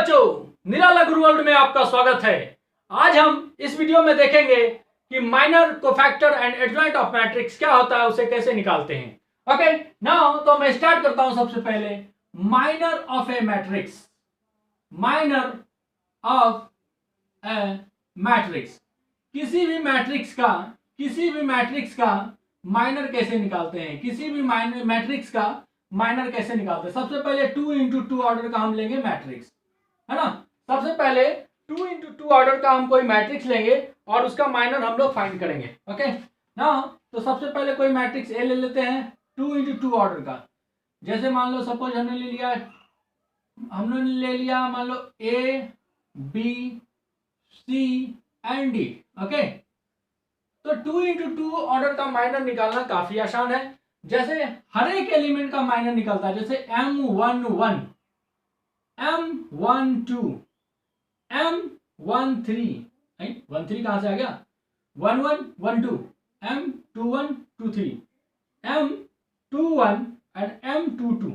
बच्चों, निराला गुरु वर्ल्ड में आपका स्वागत है। आज हम इस वीडियो में देखेंगे कि minor cofactor and adjoint of matrix क्या होता है, उसे कैसे निकालते हैं। ओके, नाउ तो मैं स्टार्ट करता हूं। सबसे पहले minor of A matrix, minor of A matrix, किसी भी मैट्रिक्स का माइनर कैसे निकालते हैं, किसी भी मैट्रिक्स का माइनर कैसे निकालते हैं। सबसे पहले 2 इंटू 2 ऑर्डर का हम लेंगे मैट्रिक्स, है ना। सबसे पहले 2 इंटू 2 ऑर्डर का हम कोई मैट्रिक्स लेंगे और उसका माइनर हम लोग फाइंड करेंगे। ओके ना, तो सबसे पहले कोई मैट्रिक्स ए ले लेते हैं 2 इंटू 2 ऑर्डर का। जैसे मान लो सपोज हमने ले लिया मान लो A B C and D. Okay, तो 2 इंटू 2 ऑर्डर का माइनर निकालना काफी आसान है। जैसे हर एक एलिमेंट का माइनर निकलता है, जैसे M11 M12 M13, 13 कहां से आ गया, 11 12 M21 23 M21 एंड M22,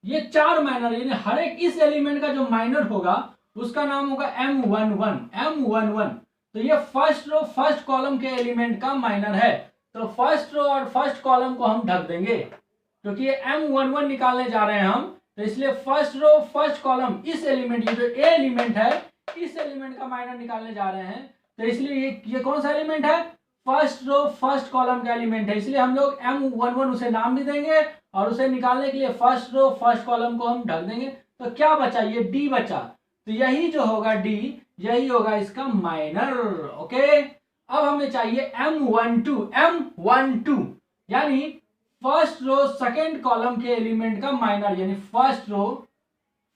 ये 4 माइनर, यानी हर एक इस एलिमेंट का जो माइनर होगा उसका नाम होगा M11। तो ये फर्स्ट रो फर्स्ट कॉलम के एलिमेंट का माइनर है, तो फर्स्ट रो और फर्स्ट कॉलम को हम ढक देंगे क्योंकि ये M11 निकालने जा रहे हैं हम, तो इसलिए फर्स्ट रो फर्स्ट कॉलम इस एलिमेंट, ये जो ए एलिमेंट है इस एलिमेंट का माइनर निकालने जा रहे हैं, तो इसलिए ये कौन सा एलिमेंट है, फर्स्ट रो फर्स्ट कॉलम का एलिमेंट है, इसलिए हम लोग M11 उसे नाम भी देंगे और उसे निकालने के लिए फर्स्ट रो फर्स्ट कॉलम को हम ढक देंगे। तो क्या बचा, ये डी बचा, तो यही जो होगा डी, यही होगा इसका माइनर। ओके, अब हमें चाहिए M12 यानी फर्स्ट रो सेकेंड कॉलम के एलिमेंट का माइनर, यानी फर्स्ट रो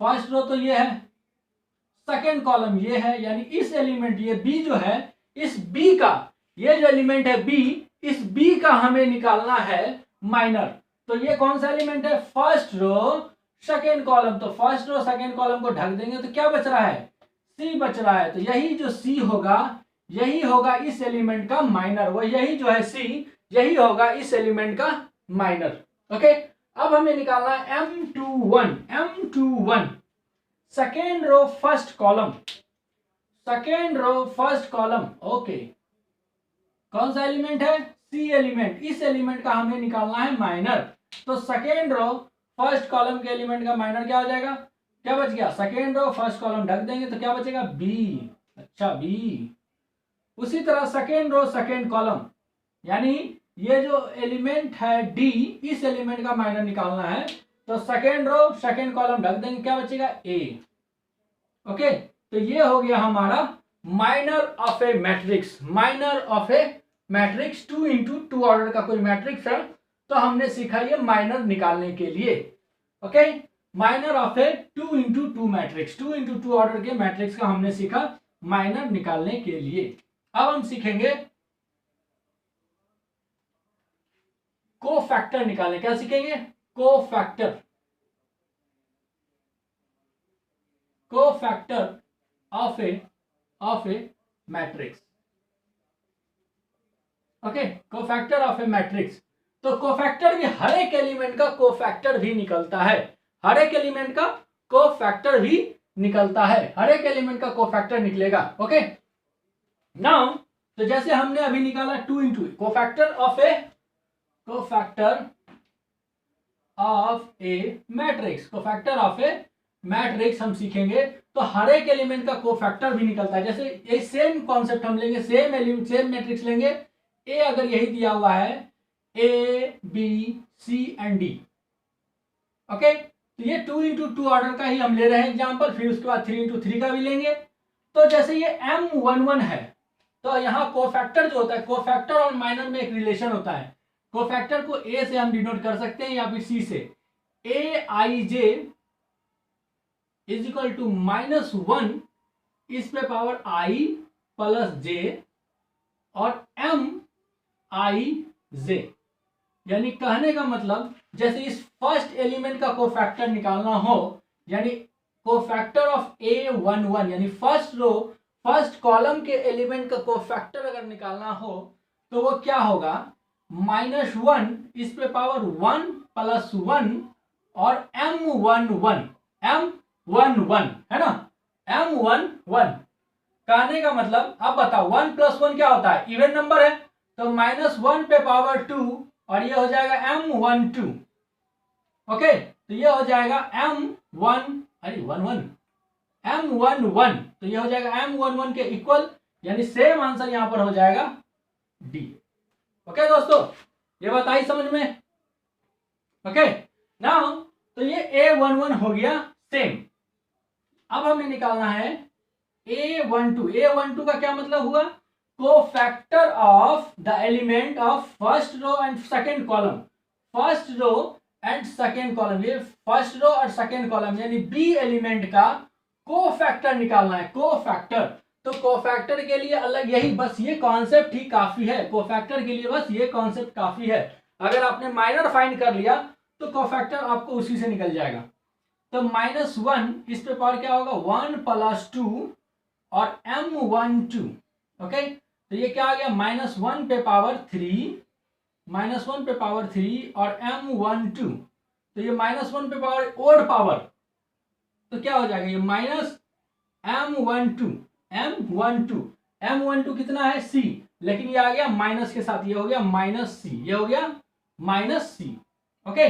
तो ये है, सेकेंड कॉलम ये है, यानी इस एलिमेंट ये बी जो है, इस बी का, ये जो एलिमेंट है बी, इस बी का हमें निकालना है माइनर। तो ये कौन सा एलिमेंट है, फर्स्ट रो सेकेंड कॉलम, तो फर्स्ट रो सेकेंड कॉलम को ढक देंगे तो क्या बच रहा है, सी बच रहा है, तो यही जो सी होगा यही होगा इस एलिमेंट का माइनर, वो यही जो है सी, यही होगा इस एलिमेंट का माइनर। ओके, अब हमें निकालना है M21 second row first column. Okay, कौन सा एलिमेंट है, सी एलिमेंट, इस एलिमेंट का हमें निकालना है माइनर। तो सेकेंड रो फर्स्ट कॉलम के एलिमेंट का माइनर क्या हो जाएगा, क्या बच गया, सेकेंड रो फर्स्ट कॉलम ढक देंगे तो क्या बचेगा, बी। अच्छा, बी। उसी तरह सेकेंड रो सेकेंड कॉलम, यानी ये जो एलिमेंट है डी, इस एलिमेंट का माइनर निकालना है, तो सेकेंड रो सेकेंड कॉलम ढक देंगे, क्या बचेगा, ए। ओके, तो ये हो गया हमारा minor of A matrix. 2 into 2 order का कोई मैट्रिक्स है तो हमने सीखा ये माइनर निकालने के लिए। Okay, minor of A 2 into 2 matrix, 2 into 2 order के मैट्रिक्स का हमने सीखा माइनर निकालने के लिए। अब हम सीखेंगे कोफैक्टर निकालने। क्या सीखेंगे, cofactor of A matrix. Okay, cofactor of A matrix. तो कोफैक्टर भी हर एक एलिमेंट का कोफैक्टर भी निकलता है, हर एक एलिमेंट का कोफैक्टर भी निकलता है, हर एक एलिमेंट का कोफैक्टर निकलेगा। ओके, नाउ तो जैसे हमने अभी निकाला 2 into cofactor of A matrix हम सीखेंगे तो हर एक एलिमेंट का कोफैक्टर भी निकलता है। जैसे ये सेम कॉन्सेप्ट हम लेंगे, सेम मैट्रिक्स लेंगे, ए अगर यही दिया हुआ है A B C and D. Okay, तो ये 2 इंटू 2 ऑर्डर का ही हम ले रहे हैं एग्जाम्पल, फिर उसके बाद 3 इंटू 3 का भी लेंगे। तो जैसे ये M11 है, तो यहाँ कोफैक्टर जो होता है, कोफैक्टर और माइनर में एक रिलेशन होता है। कोफैक्टर को ए से हम डिनोट कर सकते हैं या फिर सी से, ए आई जे इज इक्वल टू -1 इस पे पावर आई प्लस जे और एम आई जे। यानी कहने का मतलब जैसे इस फर्स्ट एलिमेंट का कोफैक्टर निकालना हो, यानी कोफैक्टर ऑफ A11 यानी फर्स्ट रो फर्स्ट कॉलम के एलिमेंट का कोफैक्टर अगर निकालना हो तो वो क्या होगा, -1 इस पे पावर 1 + 1 और M11 है ना, M11। कहने का मतलब अब बताओ 1 + 1 क्या होता है, इवन नंबर है, तो -1 पे पावर 2 और ये हो जाएगा M12। ओके, तो ये हो जाएगा M11, तो ये हो जाएगा M11 के इक्वल, यानी सेम आंसर यहां पर हो जाएगा डी। ओके दोस्तों, ये बात आई समझ में? ओके नाउ, तो ये A11 हो गया सेम। अब हमें निकालना है A12 का क्या मतलब हुआ, cofactor of the element of first row and second column. First row and second column, ये फर्स्ट रो और सेकंड कॉलम यानी बी एलिमेंट का कोफैक्टर निकालना है, कोफैक्टर। तो कोफैक्टर के लिए अलग, यही बस ये कॉन्सेप्ट ही काफी है, कोफैक्टर के लिए बस ये कॉन्सेप्ट काफी है। अगर आपने माइनर फाइंड कर लिया तो कोफैक्टर आपको उसी से निकल जाएगा। तो -1 इस पे पावर क्या होगा, 1 + 2 और M12। ओके, तो ये क्या आ गया, -1 पे पावर 3, -1 पे पावर 3 और M12। तो ये -1 पे पावर ओड पावर, तो क्या हो जाएगा, ये -M12 कितना है, C, लेकिन ये आ गया माइनस के साथ, ये हो गया -C, ये हो गया -C। ओके,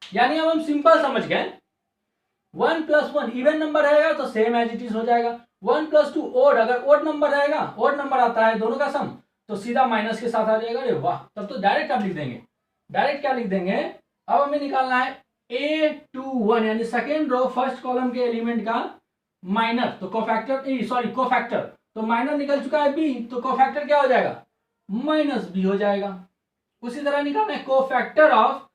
यानी अब हम सिंपल समझ गए, 1 + 1 इवन नंबर रहेगा तो सेम एज इट इज हो जाएगा, 1 + 2 ओड, अगर ओड नंबर रहेगा, ओड नंबर आता है दोनों का सम, तो सीधा माइनस के साथ आ जाएगा। अरे वाह, तब तो डायरेक्ट आप लिख देंगे, डायरेक्ट क्या लिख देंगे, अब हमें निकालना है A21 यानी सेकेंड रो फर्स्ट कॉलम के एलिमेंट का माइनर, तो कोफैक्टर, तो माइनर निकल चुका है B, तो कोफैक्टर क्या हो जाएगा, -B हो जाएगा। उसी तरह निकालना है cofactor of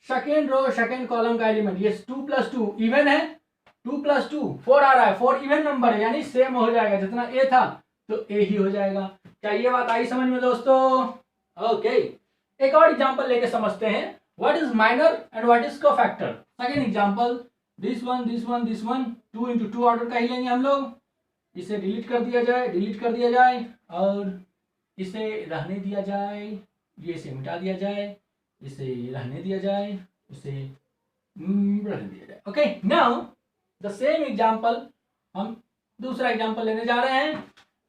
second row second column का एलिमेंट, ये 2 + 2 इवन है, 2 + 2 4 आ रहा है, 4 इवन नंबर है, यानी सेम हो जाएगा, जितना A था तो A ही हो जाएगा। क्या ये बात आई समझ में दोस्तों? ओके, एक और एग्जांपल लेके समझते हैं, what is minor and what is cofactor. Second example, this one 2 × 2 order का ही लेंगे हम लोग। इसे डिलीट कर दिया जाए और इसे रहने दिया जाए, ये इसे मिटा दिया जाए, इसे रहने दिया जाए, इसे रहने दिया जाए। Okay, now the same example, हम दूसरा एग्जांपल लेने जा रहे हैं,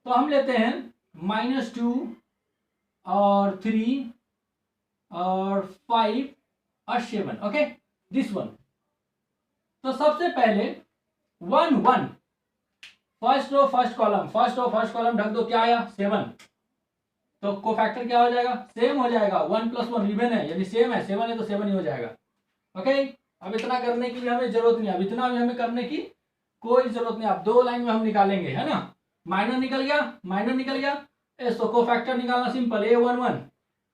तो हम लेते हैं -2 और 3 और 5 और 7। ओके, दिस वन, तो सबसे पहले 1 1 फर्स्ट रो फर्स्ट कॉलम ढक दो, क्या आया 7, तो कोफैक्टर क्या हो जाएगा, सेम हो जाएगा, 1 + 1 इवन है, यानी सेम है, 7 है तो 7 ही हो जाएगा। ओके, अब इतना करने की भी हमें जरूरत नहीं, अब इतना भी हमें करने की कोई जरूरत नहीं, अब 2 लाइन में हम निकालेंगे, है ना, माइनर निकल गया, तो कोफैक्टर निकालना सिंपल, A11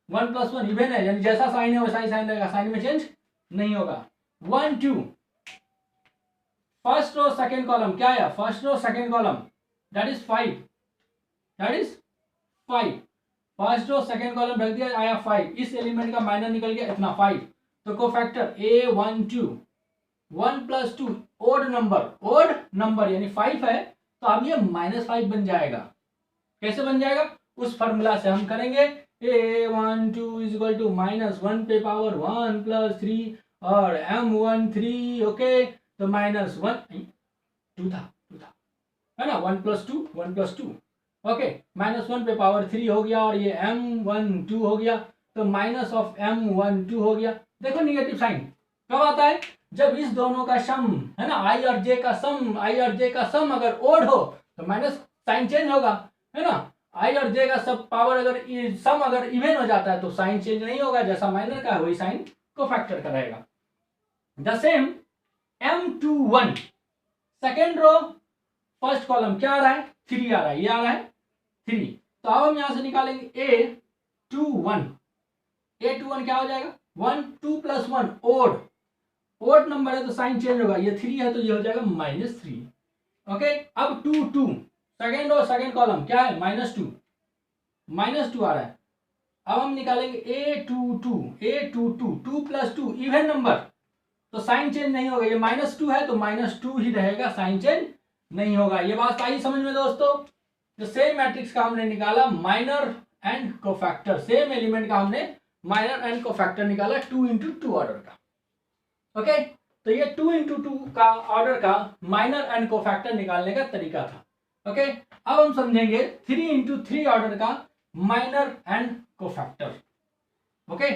1 + 1 इवन है, यानी जैसा साइन है वैसा ही साइन रहेगा, साइन में चेंज नहीं होगा। 1 2 फर्स्ट रो सेकेंड कॉलम क्या आया, first row second column that is 5, first row second column रख दिया, आया 5, इस एलिमेंट का माइनर निकल गया इतना 5, तो कोफैक्टर A12 1 + 2 ओड नंबर यानी 5 है, तो अब ये -5 बन जाएगा। कैसे बन जाएगा, उस फॉर्मूला से हम करेंगे, A12 = -1 पे पावर 1 + 3 और M13। ओके, तो -1 2 था है ना, 1 + 2 ओके, -1 पे पावर 3 हो गया और ये M12 हो गया, तो -M12 हो गया। देखो निगेटिव साइन कब आता है, जब इस दोनों का सम है ना, I और J का सम अगर ओड हो तो माइनस साइन चेंज होगा, है ना, I और J का सब पावर अगर सम अगर इवन हो जाता है तो साइन चेंज नहीं होगा, जैसा माइनर का है वही साइन कोफैक्टर का रहेगा। The same M21 second row first column क्या आ रहा है, 3 आ रहा है, ये आ रहा है 3, तो अब हम यहां से निकालेंगे A21 क्या हो जाएगा, 1 2 + 1 ओड नंबर है तो साइन चेंज होगा, ये 3 है तो ये हो जाएगा -3। ओके, अब 2 2 सेकेंड रो सेकेंड कॉलम क्या है, -2 आ रहा है, अब हम निकालेंगे A22 2 + 2 इवन नंबर, तो साइन चेंज नहीं होगा, ये -2 है तो -2 ही रहेगा, साइन चेंज नहीं होगा। ये बात आई समझ में दोस्तों, तो सेम मैट्रिक्स का हमने निकाला minor and cofactor, same element का हमने माइनर एंड कोफैक्टर निकाला 2 × 2 ऑर्डर का। ओके, तो ये 2 into 2 का ऑर्डर का माइनर एंड कोफैक्टर निकालने का तरीका था। ओके, अब हम समझेंगे 3 into 3 ऑर्डर का माइनर एंड कोफैक्टर। ओके,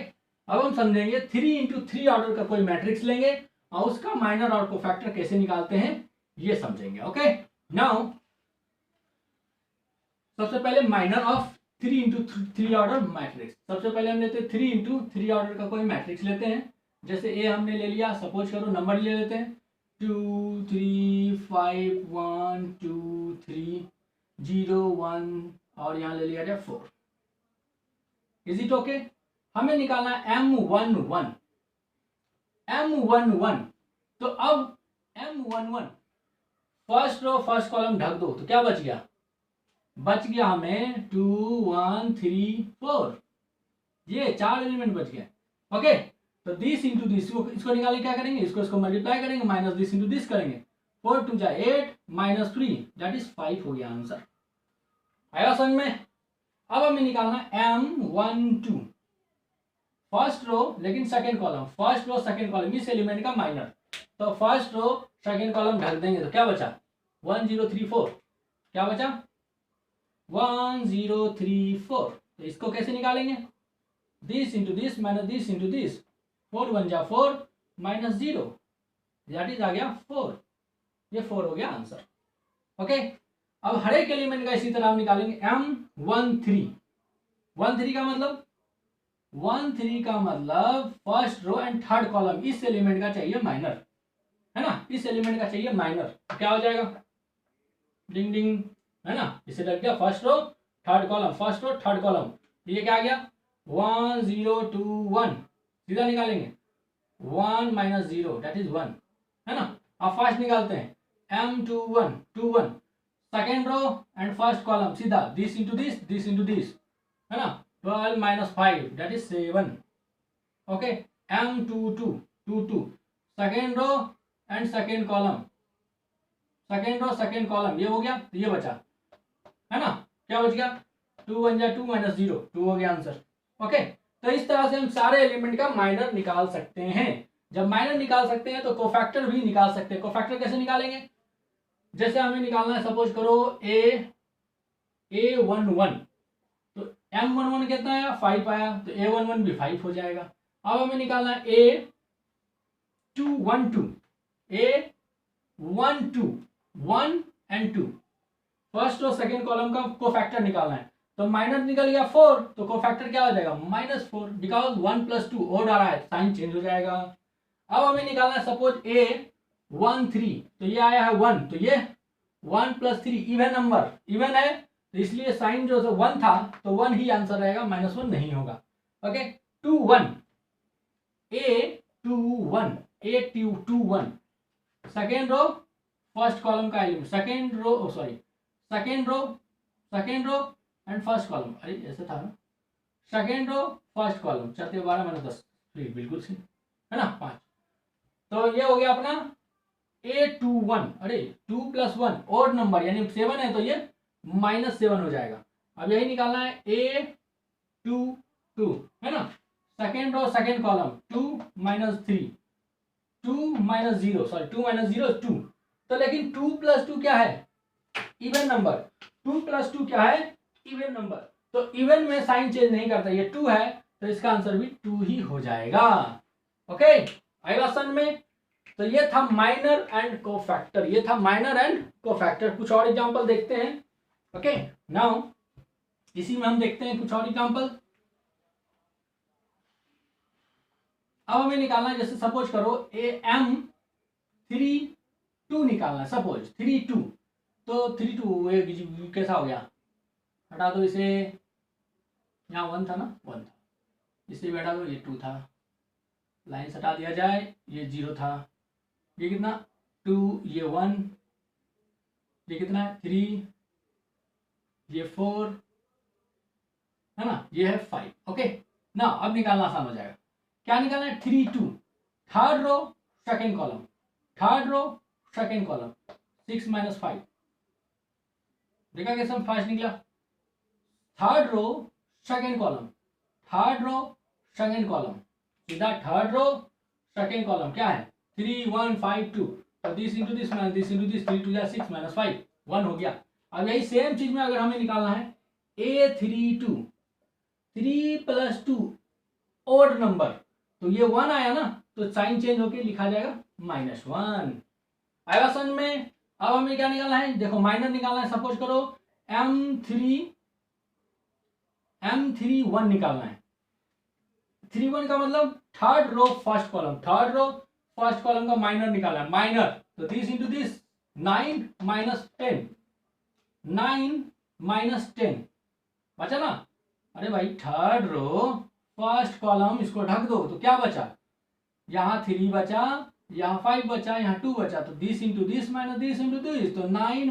अब हम समझेंगे 3 into 3 ऑर्डर का कोई मैट्रिक्स लेंगे और उसका माइनर और कोफैक्टर कैसे निकालते हैं ये समझेंगे। ओके, नाउ सबसे पहले minor of 3 into 3 order matrix. सबसे पहले हम लेते हैं 3 into 3 ऑर्डर का कोई मैट्रिक्स लेते हैं। जैसे ए हमने ले लिया, सपोज करो नंबर ले लेते हैं 2 3 5 1 2 3 0 1 और यहाँ ले लिया जाए 4। Is it okay? हमें निकालना है M11। M11 तो अब M11 first row first column ढक दो तो क्या बच गया? बच गया हमें 2 1 3 4, ये 4 एलिमेंट बच गए। ओके, तो दिस इंटू दिस, इसको निकालने क्या करेंगे? इसको मल्टीप्लाई करेंगे, माइनस दिस इंटू दिस करेंगे। 4 2 जा 8 माइनस 3 दैट इज 5 हो गया आंसर। आया समझ में? अब हमें निकालना M12 फर्स्ट रो लेकिन second column, first row second column इस एलिमेंट का माइनर। तो फर्स्ट रो सेकेंड कॉलम ढक देंगे तो क्या बचा? 1 0 3 4। क्या बचा? 1 0 3 4। तो इसको कैसे निकालेंगे? This into this minus this into this, 4 1 जा 4 माइनस 0 दैट इज आ गया 4। ये 4 हो गया आंसर। ओके, अब हर एक एलिमेंट का इसी तरह हम निकालेंगे M13। 13 का मतलब 13 का मतलब first row and third column इस एलिमेंट का चाहिए माइनर, है ना? इस एलिमेंट का चाहिए माइनर। तो क्या हो जाएगा? डिंग डिंग, है ना? इसे लग गया first row third column, first row third column. ये क्या आ गया? 1 0 2 1। सीधा निकालेंगे 1 माइनस 0 दैट इज 1, है ना? अब फर्स्ट निकालते हैं M21 2 1, second row and first column सीधा दिस इंटू दिस, है ना? 12 minus 5 that is 7। Okay, M22 2 2, second row and second column, second row second column, ये हो गया। तो ये बचा, है ना? क्या बच गया? 2 1 जा 2 माइनस 0 2 हो गया आंसर। ओके, तो इस तरह से हम सारे एलिमेंट का माइनर निकाल सकते हैं। जब माइनर निकाल सकते हैं तो कोफैक्टर भी निकाल सकते हैं। कोफैक्टर कैसे निकालेंगे? जैसे हमें निकालना है, सपोज करो A11 तो M11 कितना आया? 5 आया, तो A11 भी 5 हो जाएगा। अब हमें निकालना है A212 1 एंड 2, फर्स्ट और सेकेंड कॉलम का कोफैक्टर निकालना है। तो माइनस निकल गया 4 तो कोफैक्टर क्या हो जाएगा? -4 बिकॉज 1 + 2 और आ रहा है, साइन चेंज हो जाएगा। अब हमें निकालना है सपोज A13 तो ये आया है 1, तो ये 1 + 3 इवन नंबर, इवन है तो इसलिए साइन जो 1 था तो 1 ही आंसर रहेगा, -1 नहीं होगा। Okay, 2 1 A21 second row first column का element, second row and first column, अरे ऐसे था ना, सेकेंड रो फर्स्ट कॉलम 4 × 12 - 10 बिल्कुल सही, है ना? 5। तो ये हो गया अपना A21। अरे 2 + 1 और नंबर यानी 7 है तो ये -7 हो जाएगा। अब यही निकालना है A22, है ना? Second row second column 2 - 3 2 - 0 sorry 2 - 0 2। तो लेकिन 2 + 2 क्या है? Even number. 2 + 2 क्या है? Even number. तो इवन में साइन चेंज नहीं करता, ये 2 है तो इसका आंसर भी 2 ही हो जाएगा। ओके, आएगा समझ में? तो ये था माइनर एंड कोफैक्टर, ये था माइनर एंड कोफैक्टर। कुछ और एग्जांपल देखते हैं। ओके, नाउ इसी में हम देखते हैं कुछ और एग्जांपल। अब हमें निकालना है, जैसे सपोज करो AM32 निकालना है, सपोज 32 तो 32 ये कैसा हो गया? हटा दो इसे, यहाँ 1 था ना, 1 था, इसे भी हटा दो, ये 2 था, लाइन हटा दिया जाए, ये 0 था, ये कितना 2, ये 1, ये कितना है 3, ये 4, है ना? ये है 5। ओके, ना अब निकालना आसान हो जाएगा। क्या निकालना है? 3 2, third row second column, third row second column, 6 - 5। देखा कैसे हम फास्ट निकला? Third row second column, third row second column, सीधा थर्ड रो सेकेंड कॉलम क्या है? 3 1 5 2, तो this into this minus this into this, 3 2 जा 6 माइनस 5 1 हो गया। अब यही सेम चीज में अगर हमें निकालना है A32 3 + 2 ओड नंबर, तो ये 1 आया ना, तो साइन चेंज होके लिखा जाएगा -1। आएगा समझ में। अब हमें क्या निकालना है, देखो माइनर निकालना है। सपोज करो M31 निकालना है। 31 का मतलब third row first column, third row first column का माइनर निकालना है। माइनर तो दिस इंटू दिस 9 - 10, 9 - 10 बचा ना। अरे भाई थर्ड रो फर्स्ट कॉलम इसको ढक दो, तो क्या बचा, यहाँ 3 बचा, यहाँ 5 बचा, यहाँ 2 बचा, तो this into this minus this into this, तो 9 -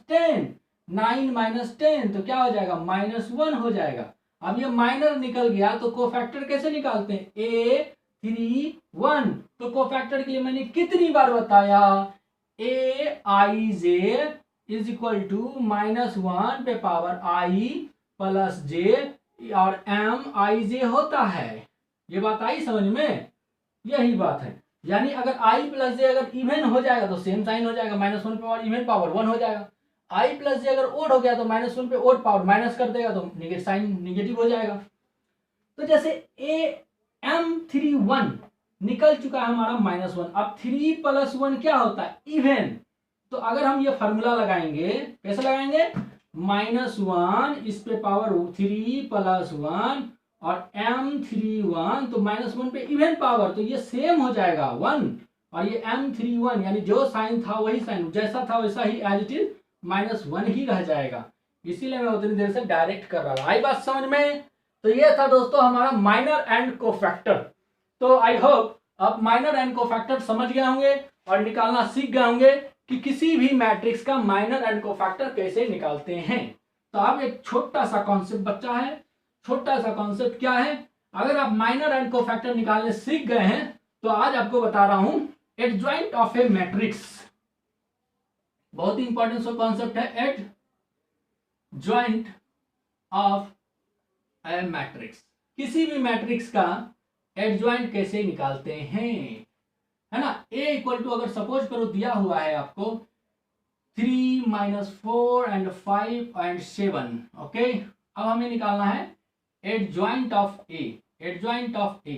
10, 9 - 10 तो क्या हो जाएगा, -1 हो जाएगा। अब ये माइनर निकल गया तो कोफैक्टर कैसे निकालते हैं, A31। तो कोफैक्टर के लिए मैंने कितनी बार बताया, Aij इज इक्वल टू -1 पे पावर i प्लस j, और Mij होता है। ये बात आई समझ में, यही बात है। यानी अगर i प्लस जे अगर इवन हो जाएगा तो सेम साइन हो जाएगा, -1 पे पावर इवन पावर 1 हो जाएगा। i प्लस जे अगर ओड हो गया तो -1 पे ओड पावर माइनस कर देगा, तो साइन निगेटिव हो जाएगा। तो जैसे M31 निकल चुका है हमारा -1, अब 3 + 1 क्या होता है, इवन। तो अगर हम ये फॉर्मूला लगाएंगे, कैसे लगाएंगे, -1 इस पे पावर 3 + 1 और M31 तो -1 पे इवन पावर, तो ये सेम हो जाएगा 1, और ये M31 यानी जो साइन था वही साइन, जैसा था वैसा ही एज इट इज -1 ही रह जाएगा। इसीलिए मैं उतनी देर से डायरेक्ट कर रहा था। आई बात समझ में। तो ये था दोस्तों हमारा माइनर एंड कोफैक्टर। तो आई होप आप माइनर एंड कोफैक्टर समझ गए होंगे और निकालना सीख गए होंगे कि किसी भी मैट्रिक्स का माइनर एंड कोफैक्टर कैसे निकालते हैं। तो अब एक छोटा सा कॉन्सेप्ट बचा है। छोटा सा कॉन्सेप्ट क्या है, अगर आप माइनर एंड कोफैक्टर निकालने सीख गए हैं तो आज आपको बता रहा हूं एडजॉइंट ऑफ ए मैट्रिक्स। बहुत ही इंपॉर्टेंट कॉन्सेप्ट है, एडजॉइंट ऑफ ए मैट्रिक्स। किसी भी मैट्रिक्स का एडजॉइंट कैसे निकालते हैं, है ना। A इक्वल टू अगर सपोज करो दिया हुआ है आपको 3 - 4 and 5 and 7, ओके। अब हमें निकालना है adjoint of A, adjoint of A।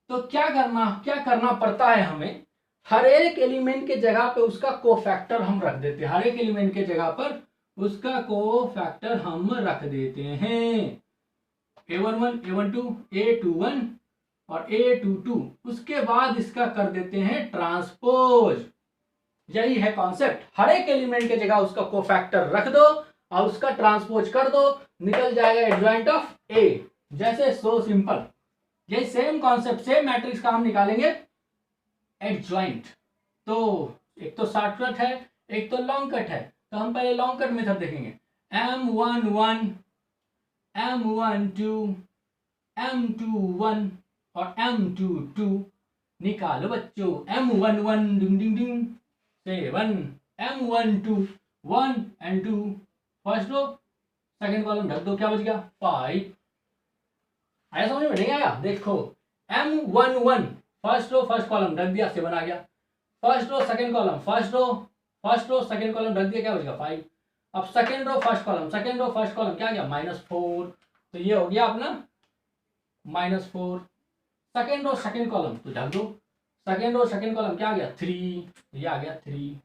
तो क्या करना पड़ता है हमें, हर एक एलिमेंट के जगह पे उसका कोफैक्टर हम रख देते हैं। हर एक एलिमेंट के जगह पर उसका कोफैक्टर हम रख देते हैं। A11, A12, A21 और A22, उसके बाद इसका कर देते हैं ट्रांसपोज। यही है कॉन्सेप्ट, हर एक एलिमेंट के जगह उसका कोफैक्टर रख दो और उसका ट्रांसपोज कर दो, निकल जाएगा एडजॉइंट ऑफ A। जैसे सो सिंपल। यही सेम कॉन्सेप्ट, सेम मैट्रिक्स का हम निकालेंगे एडजॉइंट। तो एक तो शॉर्टकट है, एक तो लॉन्ग कट है। तो हम पहले लॉन्ग कट मेथड देखेंगे। M11, M12, M21 और M22 निकालो बच्चों। M11 ding ding ding 7, M12 1 and 2 first row, second column ढक दो, क्या बच गया 5। आया समझ में, नहीं आया, देखो M11 first row first column ढक दिया, 7 आ गया। First row second column, first row second column ढक दिया, क्या बच गया 5। अब सेकंड रो फर्स्ट कॉलम क्या गया -4, तो ये हो गया अपना -4। सेकंड रो सेकंड कॉलम तो ढक दो, सेकंड रो सेकंड कॉलम क्या आ गया 3, तो ये आ गया 3।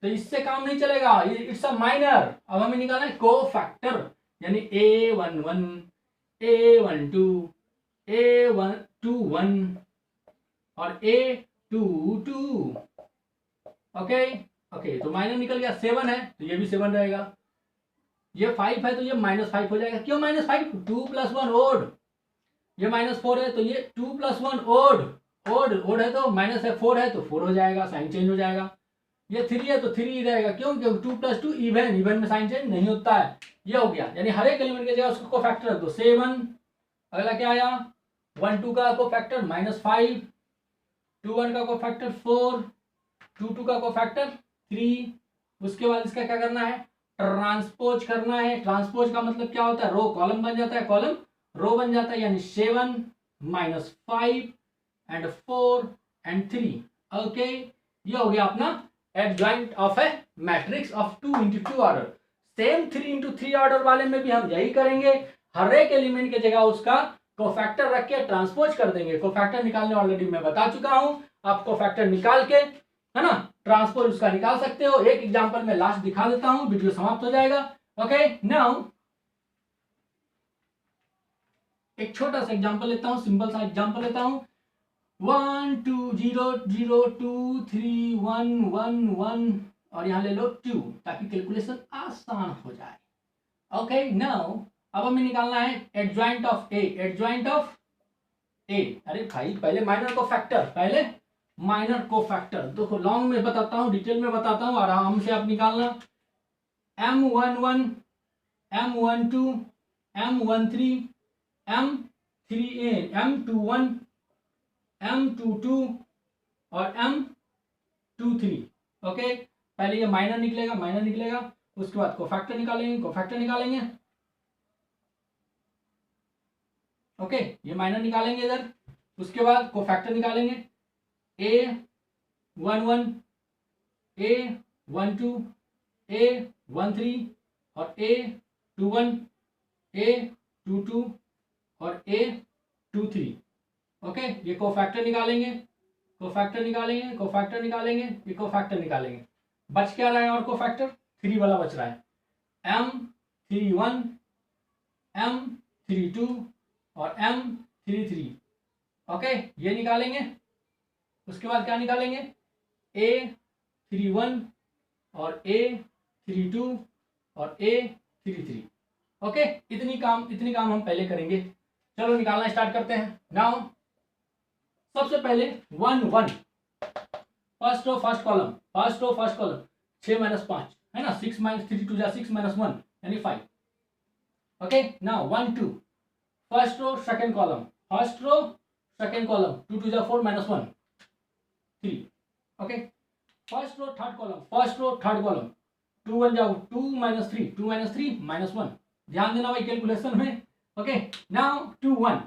तो इससे काम नहीं चलेगा, इट्स अ माइनर। अब हमें निकालना है कोफैक्टर, यानी A11, A12, A21 और A22। ओके, तो माइनर निकल गया, 7 है तो ये भी 7 रहेगा। ये 5 है तो ये -5 हो जाएगा। क्यों -5, 2 + 1 ओड। ये -4 है तो ये 2 + 1 ओड है तो माइनस है, 4 है तो 4 हो जाएगा, साइन चेंज हो जाएगा। ये 3 है तो 3 ही रहेगा, क्यों, क्योंकि 2 + 2 इवन में साइन चेंज नहीं होता है। ये हो गया, यानी हर एक एलिमेंट की जगह उसको कोफैक्टर रख दो 7। अगला क्या आया, 1 2 का कोफैक्टर -5, 2 1 का कोफैक्टर 4, 2 2 का कोफैक्टर 3। उसके बाद इसका क्या करना है, ट्रांसपोज करना है। ट्रांसपोज का मतलब क्या होता है, रो कॉलम बन जाता है, कॉलम रो बन जाता है, यानी 7 - 5 and 4 and 3 ओके, ये हो गया अपना adjoint of A matrix of 2 into 2 order. Same 3 into 3 order वाले में भी हम यही करेंगे, हर एक एलिमेंट की जगह उसका कोफैक्टर रख के ट्रांसपोज कर देंगे। कोफैक्टर निकालने ऑलरेडी मैं बता चुका हूं, आप कोफैक्टर निकाल के, है ना, ट्रांसपोज उसका निकाल सकते हो। एक एग्जांपल में लास्ट दिखा देता हूं, वीडियो समाप्त हो जाएगा। ओके, नाउ एक छोटा सा एग्जांपल लेता हूं, सिंपल सा एग्जांपल लेता हूं। 1 2 0 0 2 3 1 1 1 और यहां ले लो 2, ताकि कैलकुलेशन आसान हो जाए। ओके, नाउ अब हमें निकालना है adjoint of A. Adjoint of A, अरे भाई पहले माइनर को फैक्टर, पहले माइनर को फैक्टर देखो, लॉन्ग में बताता हूं, डिटेल में बताता हूं, आराम से आप निकालना। M11 M12 M13 M3A M21 M22 और M23। ओके, पहले ये माइनर निकलेगा, माइनर निकलेगा, उसके बाद कोफैक्टर निकालेंगे, कोफैक्टर निकालेंगे। ओके, ये माइनर निकालेंगे इधर, उसके बाद कोफैक्टर निकालेंगे। A11 A12 A13 और A21 A22 और A23। ओके, ये कोफैक्टर निकालेंगे, कोफैक्टर निकालेंगे, कोफैक्टर निकालेंगे, ये कोफैक्टर निकालेंगे। बच क्या रहा है और कोफैक्टर 3 वाला बच रहा है, M31 M32 और M33। ओके, ये निकालेंगे, उसके बाद क्या निकालेंगे, A31 और A32 और A33। ओके, इतनी काम हम पहले करेंगे। चलो निकालना स्टार्ट करते हैं। नाउ सबसे पहले 1 1 first row first column, first row first column 6 - 5 है ना, 6 - 3 2 6 - 1 यानी 5। Okay, now 1 2 first row second column, first row second column 2 2 4 -1 3। Okay, first row third column, first row third column 2 1 जाओ 2 - 3 2 - 3 -1। ध्यान देना भाई कैलकुलेशन में। Okay, now 2 1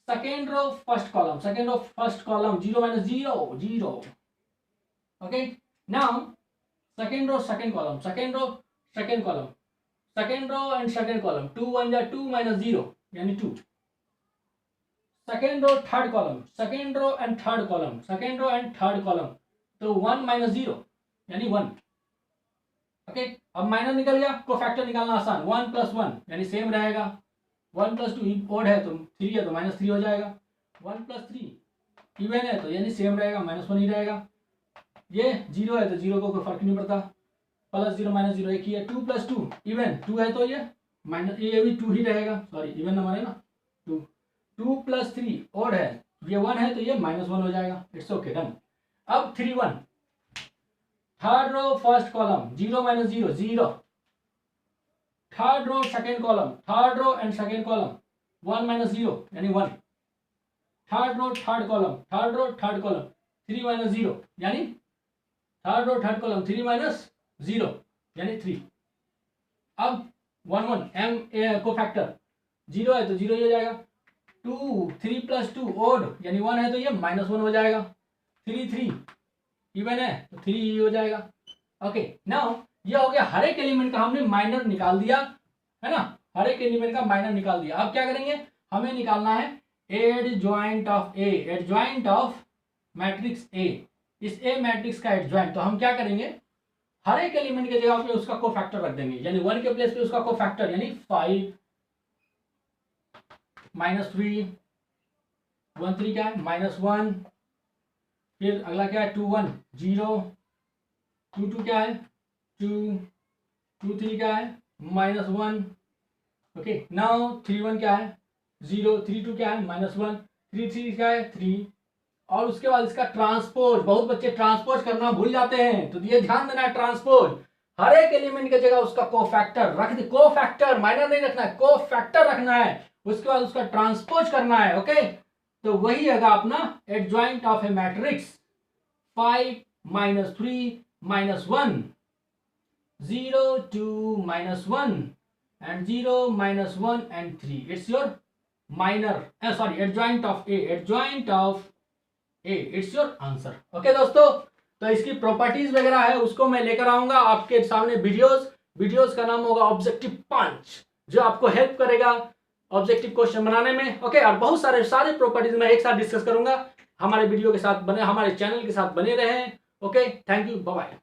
second row first column, second row first column 0 - 0 0। Okay, now second row second column, second row second column, second row and second column 2 1 जा 2 - 0 यानी 2। Second row third column, second row and third column, second row and third column, तो 1 - 0 यानी 1। Okay, अब minor निकल गया, cofactor निकालना आसान, 1 + 1 यानी सेम रहेगा, 1 + 2 ओड है तो 3 है तो -3 हो जाएगा, 1 + 3 इवन है तो यानी सेम रहेगा, -1 ही रहेगा। ये 0 है तो 0 को कोई फर्क नहीं पड़ता, +0 - 0 एक ही है। 2 + 2 इवन, 2 है तो ये माइनस, ये भी 2 ही रहेगा, सॉरी इवन नंबर है ना 2। 2 + 3 ओड है, ये 1 है तो ये -1 हो जाएगा। It's okay, done. अब 3 1 third row first column 0 - 0 0। Third row second column, third row and second column 1 - 0 यानी 1। Third row third column, third row third column 3 - 0 यानी थर्ड रो थर्ड कॉलम 3 - 0 यानी 3। अब 1 1 एम कोफैक्टर 0 है तो 0 ही हो जाएगा, 2 3 + 2 ओड यानी 1 है तो ये -1 हो जाएगा, 3 3 इवन है तो 3 ही हो जाएगा। ओके, नाउ ये हो गया, हर एक एलिमेंट का हमने माइनर निकाल दिया, है ना, हर एक एलिमेंट का माइनर निकाल दिया। अब क्या करेंगे, हमें निकालना है adjoint of A, adjoint of matrix A. इस ए मैट्रिक्स का एडजॉइंट, तो हम क्या करेंगे, हर एक एलिमेंट के जगह पे उसका कोफैक्टर रख देंगे, यानी 1 के प्लेस पे उसका कोफैक्टर, यानी 5 -3 1 3 क्या है -1, फिर अगला क्या है 2 1 0, 2 2 क्या है 2, 2 3 क्या है -1। ओके, नाउ 3 1 क्या है 0, 3 2 क्या है -1, 3 3 क्या है 3। और उसके बाद इसका ट्रांसपोज, बहुत बच्चे ट्रांसपोज करना भूल जाते हैं, तो ये ध्यान देना है, ट्रांसपोज हर एक एलिमेंट की जगह उसका कोफैक्टर रख दे, कोफैक्टर माइनर नहीं रखना है, कोफैक्टर रखना है, उसके बाद उसका ट्रांसपोज करना है। ओके, तो वही है अपना adjoint of A matrix 5 - 3 -1 0 2 -1 and 0 -1 and 3। It's your minor, sorry, adjoint of A, adjoint of A, it's your answer. Okay दोस्तों, तो इसकी प्रॉपर्टीज वगैरह है उसको मैं लेकर आऊंगा आपके सामने वीडियोस का नाम होगा ऑब्जेक्टिव 5, जो आपको हेल्प करेगा ऑब्जेक्टिव क्वेश्चन बनाने में। ओके, और बहुत सारे प्रॉपर्टीज मैं एक साथ डिस्कस करूंगा। हमारे वीडियो के साथ बने, हमारे चैनल के साथ बने रहें। Okay, thank you, bye bye.